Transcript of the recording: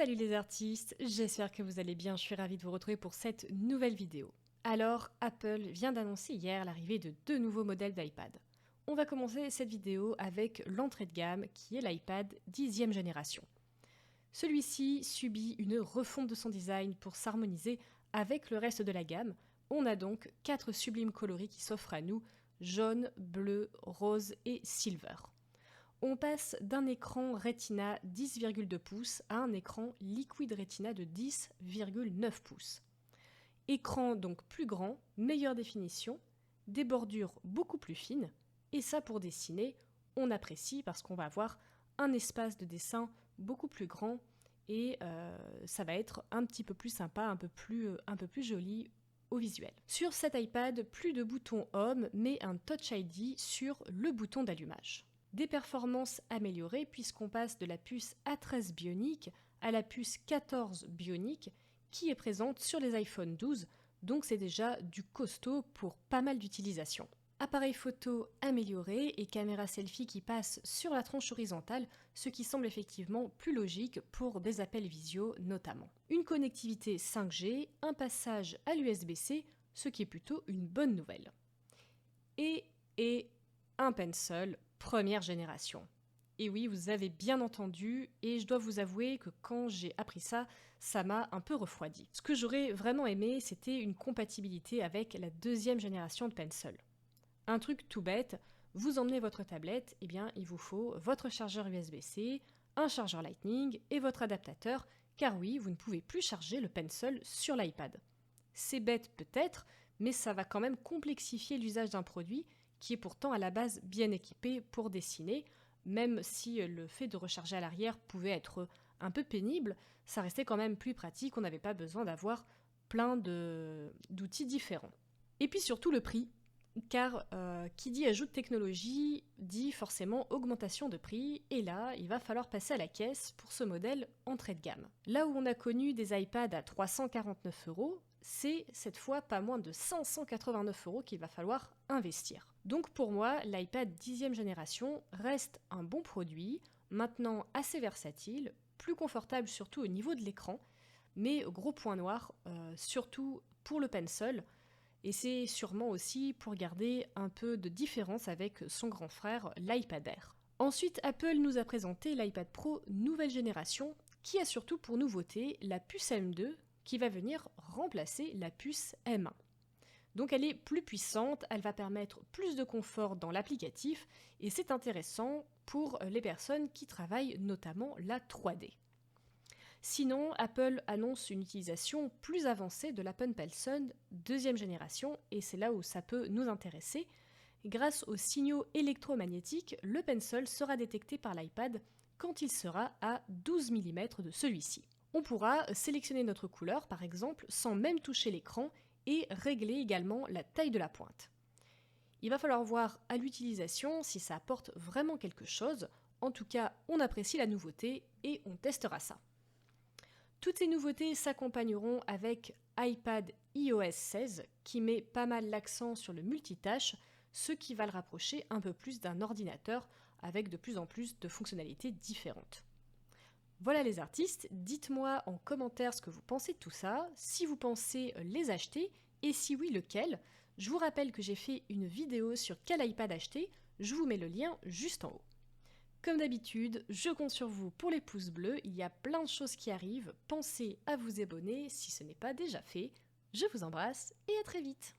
Salut les artistes, j'espère que vous allez bien, je suis ravie de vous retrouver pour cette nouvelle vidéo. Alors, Apple vient d'annoncer hier l'arrivée de deux nouveaux modèles d'iPad. On va commencer cette vidéo avec l'entrée de gamme qui est l'iPad 10e génération. Celui-ci subit une refonte de son design pour s'harmoniser avec le reste de la gamme. On a donc 4 sublimes coloris qui s'offrent à nous, jaune, bleu, rose et silver. On passe d'un écran Retina 10,2 pouces à un écran Liquid Retina de 10,9 pouces. Écran donc plus grand, meilleure définition, des bordures beaucoup plus fines, et ça pour dessiner, on apprécie parce qu'on va avoir un espace de dessin beaucoup plus grand et ça va être un petit peu plus sympa, un peu plus joli au visuel. Sur cet iPad, plus de boutons Home, mais un Touch ID sur le bouton d'allumage. Des performances améliorées puisqu'on passe de la puce A13 Bionic à la puce 14 Bionic qui est présente sur les iPhone 12, donc c'est déjà du costaud pour pas mal d'utilisation. Appareil photo amélioré et caméra selfie qui passe sur la tranche horizontale, ce qui semble effectivement plus logique pour des appels visio notamment. Une connectivité 5G, un passage à l'USB-C, ce qui est plutôt une bonne nouvelle. Et un Pencil première génération. Et oui, vous avez bien entendu, et je dois vous avouer que quand j'ai appris ça, ça m'a un peu refroidi. Ce que j'aurais vraiment aimé, c'était une compatibilité avec la deuxième génération de Pencil. Un truc tout bête, vous emmenez votre tablette, eh bien il vous faut votre chargeur USB-C, un chargeur Lightning et votre adaptateur, car oui, vous ne pouvez plus charger le Pencil sur l'iPad. C'est bête peut-être, mais ça va quand même complexifier l'usage d'un produit qui est pourtant à la base bien équipé pour dessiner, même si le fait de recharger à l'arrière pouvait être un peu pénible, ça restait quand même plus pratique, on n'avait pas besoin d'avoir plein d'outils différents. Et puis surtout le prix, car qui dit ajout de technologie dit forcément augmentation de prix, et là, il va falloir passer à la caisse pour ce modèle entrée de gamme. Là où on a connu des iPads à 349 €, c'est cette fois pas moins de 589 € qu'il va falloir investir. Donc pour moi, l'iPad 10e génération reste un bon produit, maintenant assez versatile, plus confortable surtout au niveau de l'écran, mais gros point noir, surtout pour le Pencil, et c'est sûrement aussi pour garder un peu de différence avec son grand frère, l'iPad Air. Ensuite, Apple nous a présenté l'iPad Pro nouvelle génération, qui a surtout pour nouveauté la puce M2, qui va venir remplacer la puce M1. Donc elle est plus puissante, elle va permettre plus de confort dans l'applicatif, et c'est intéressant pour les personnes qui travaillent notamment la 3D. Sinon, Apple annonce une utilisation plus avancée de l'Apple Pencil deuxième génération, et c'est là où ça peut nous intéresser. Grâce aux signaux électromagnétiques, le Pencil sera détecté par l'iPad quand il sera à 12 mm de celui-ci. On pourra sélectionner notre couleur, par exemple, sans même toucher l'écran, et régler également la taille de la pointe. Il va falloir voir à l'utilisation si ça apporte vraiment quelque chose. En tout cas, on apprécie la nouveauté et on testera ça. Toutes ces nouveautés s'accompagneront avec iPad iOS 16 qui met pas mal l'accent sur le multitâche, ce qui va le rapprocher un peu plus d'un ordinateur avec de plus en plus de fonctionnalités différentes. Voilà les artistes, dites-moi en commentaire ce que vous pensez de tout ça, si vous pensez les acheter et si oui lequel. Je vous rappelle que j'ai fait une vidéo sur quel iPad acheter, je vous mets le lien juste en haut. Comme d'habitude, je compte sur vous pour les pouces bleus, il y a plein de choses qui arrivent, pensez à vous abonner si ce n'est pas déjà fait. Je vous embrasse et à très vite.